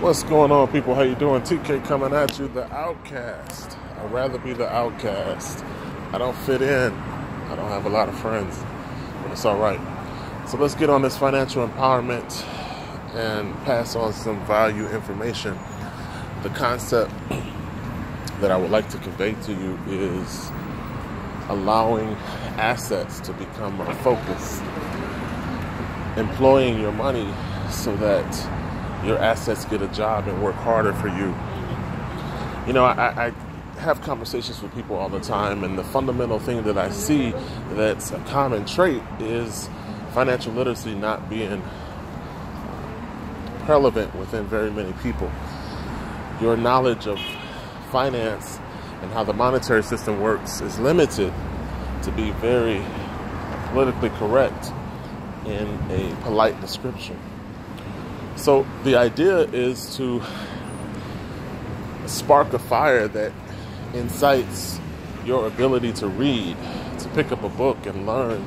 What's going on, people? How you doing? TK coming at you, the outcast. I'd rather be the outcast. I don't fit in. I don't have a lot of friends, but it's all right. So let's get on this financial empowerment and pass on some value information. The concept that I would like to convey to you is allowing assets to become a focus. Employing your money so that your assets get a job and work harder for you. You know, I have conversations with people all the time, and the fundamental thing that I see that's a common trait is financial literacy not being relevant within very many people. Your knowledge of finance and how the monetary system works is limited to be very politically correct in a polite description. So the idea is to spark a fire that incites your ability to read, to pick up a book and learn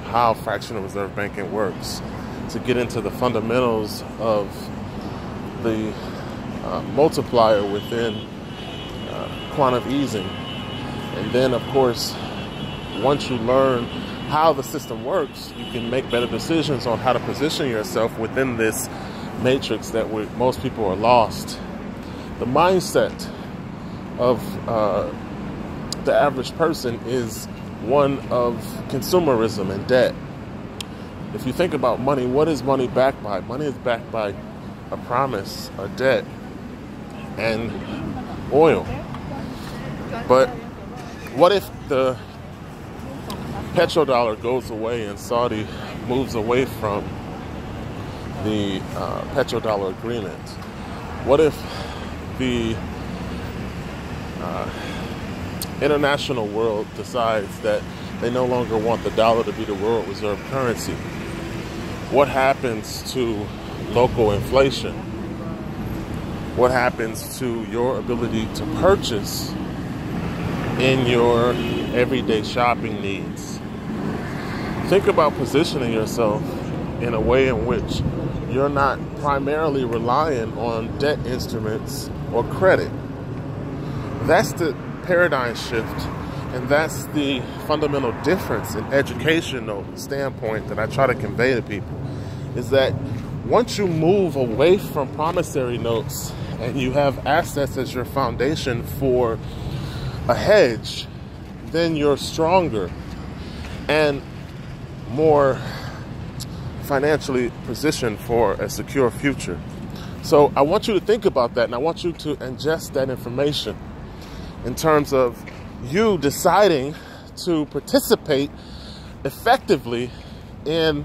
how fractional reserve banking works, to get into the fundamentals of the multiplier within quantitative easing. And then, of course, once you learn how the system works, you can make better decisions on how to position yourself within this matrix that most people are lost. The mindset of the average person is one of consumerism and debt. If you think about money, what is money backed by? Money is backed by a promise, a debt, and oil. But what if the petrodollar goes away and Saudi moves away from the petrodollar agreement? What if the international world decides that they no longer want the dollar to be the world reserve currency? What happens to local inflation? What happens to your ability to purchase in your everyday shopping needs? Think about positioning yourself in a way in which you're not primarily relying on debt instruments or credit. That's the paradigm shift, and that's the fundamental difference in educational standpoint that I try to convey to people, is that once you move away from promissory notes and you have assets as your foundation for a hedge, then you're stronger and more financially positioned for a secure future. So I want you to think about that, and I want you to ingest that information in terms of you deciding to participate effectively in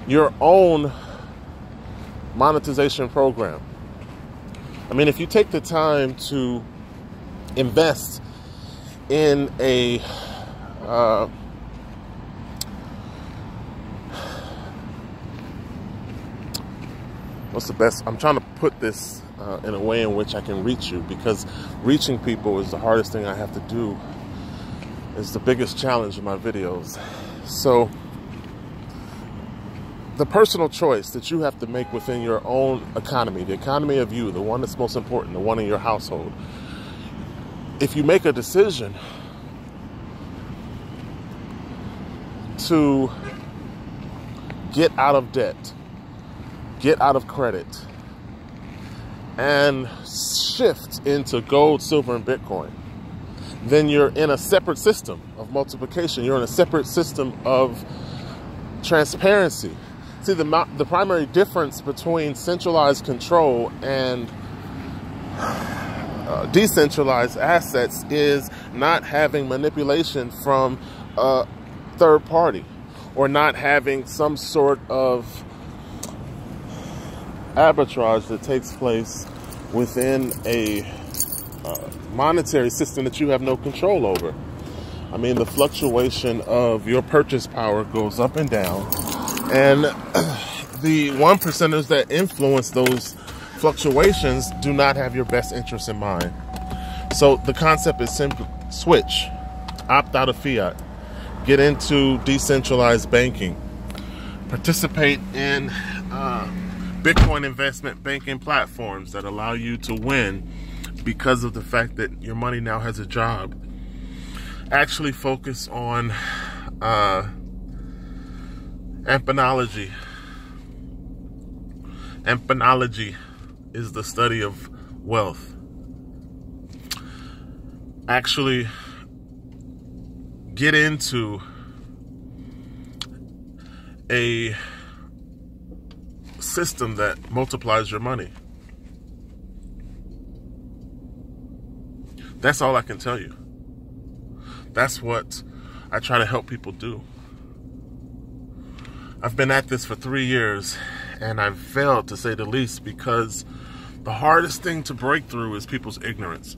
your own monetization program. I mean, if you take the time to invest in a what's the best? I'm trying to put this in a way in which I can reach you, because reaching people is the hardest thing I have to do. It's the biggest challenge in my videos. So the personal choice that you have to make within your own economy, the economy of you, the one that's most important, the one in your household. If you make a decision to get out of debt, get out of credit, and shift into gold, silver, and Bitcoin, then you're in a separate system of multiplication. You're in a separate system of transparency. See, the primary difference between centralized control and decentralized assets is not having manipulation from a third party, or not having some sort of arbitrage that takes place within a monetary system that you have no control over. I mean, the fluctuation of your purchase power goes up and down, and the 1%ers that influence those fluctuations do not have your best interest in mind. So the concept is simply switch, opt out of fiat, get into decentralized banking, participate in Bitcoin investment banking platforms that allow you to win because of the fact that your money now has a job. Actually focus on Ampanology. Ampanology is the study of wealth. Actually get into a system that multiplies your money. That's all I can tell you. That's what I try to help people do. I've been at this for 3 years, and I've failed, to say the least, because the hardest thing to break through is people's ignorance.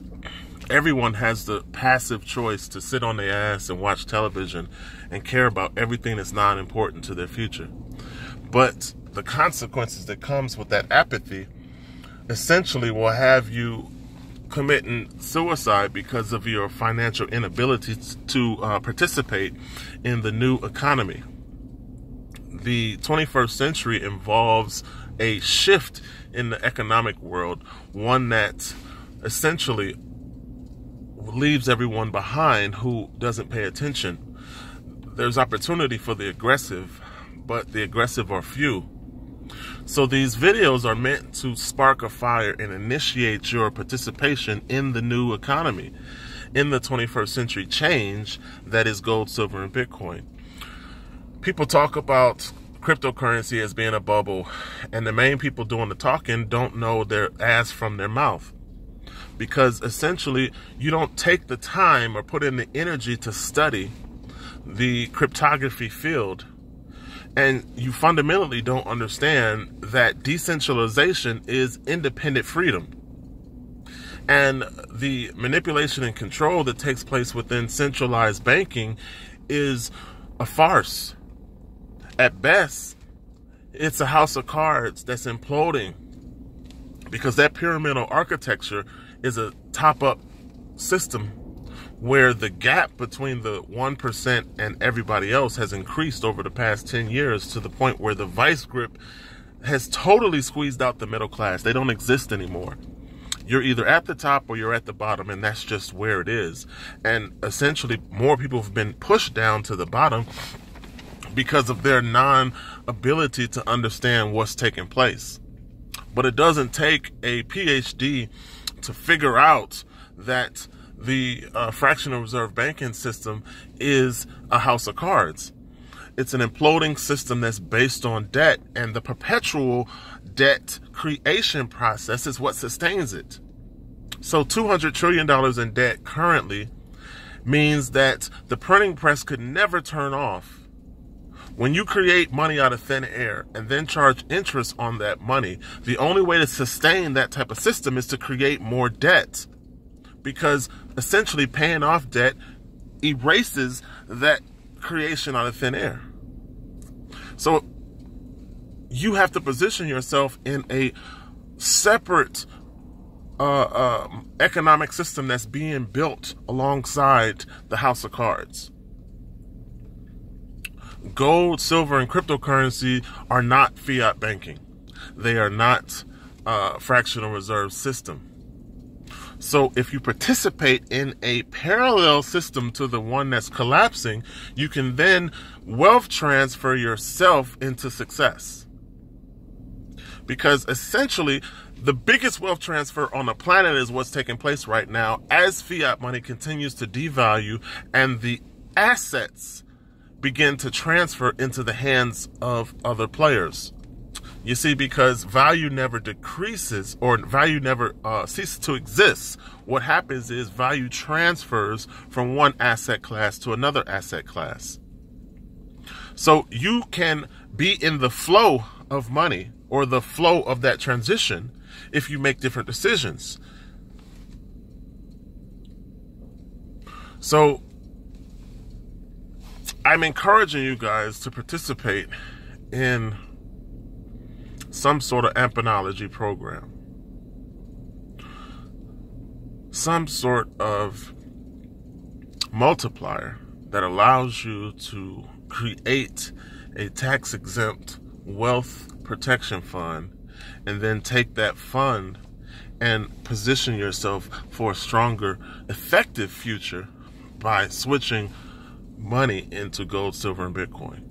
Everyone has the passive choice to sit on their ass and watch television and care about everything that's not important to their future. But the consequences that comes with that apathy essentially will have you committing suicide because of your financial inability to participate in the new economy. The 21st century involves a shift in the economic world, one that essentially leaves everyone behind who doesn't pay attention. There's opportunity for the aggressive, but the aggressive are few. So these videos are meant to spark a fire and initiate your participation in the new economy, in the 21st century change that is gold, silver, and Bitcoin. People talk about cryptocurrency as being a bubble, and the main people doing the talking don't know their ass from their mouth. Because essentially, you don't take the time or put in the energy to study the cryptography field. And you fundamentally don't understand that decentralization is independent freedom. And the manipulation and control that takes place within centralized banking is a farce. At best, it's a house of cards that's imploding, because that pyramidal architecture is a top-up system where the gap between the 1% and everybody else has increased over the past 10 years to the point where the vice grip has totally squeezed out the middle class. They don't exist anymore. You're either at the top or you're at the bottom, and that's just where it is. And essentially, more people have been pushed down to the bottom because of their non-ability to understand what's taking place. But it doesn't take a PhD to figure out that the fractional reserve banking system is a house of cards. It's an imploding system that's based on debt, and the perpetual debt creation process is what sustains it. So $200 trillion in debt currently means that the printing press could never turn off. When you create money out of thin air and then charge interest on that money, the only way to sustain that type of system is to create more debt, because essentially paying off debt erases that creation out of thin air. So you have to position yourself in a separate economic system that's being built alongside the house of cards. Gold, silver, and cryptocurrency are not fiat banking. They are not fractional reserve system. So if you participate in a parallel system to the one that's collapsing, you can then wealth transfer yourself into success. Because essentially, the biggest wealth transfer on the planet is what's taking place right now as fiat money continues to devalue and the assets begin to transfer into the hands of other players. You see, because value never decreases or value never ceases to exist. What happens is value transfers from one asset class to another asset class. So you can be in the flow of money or the flow of that transition if you make different decisions. So I'm encouraging you guys to participate in some sort of Ampanology program, some sort of multiplier that allows you to create a tax-exempt wealth protection fund and then take that fund and position yourself for a stronger, effective future by switching money into gold, silver, and Bitcoin.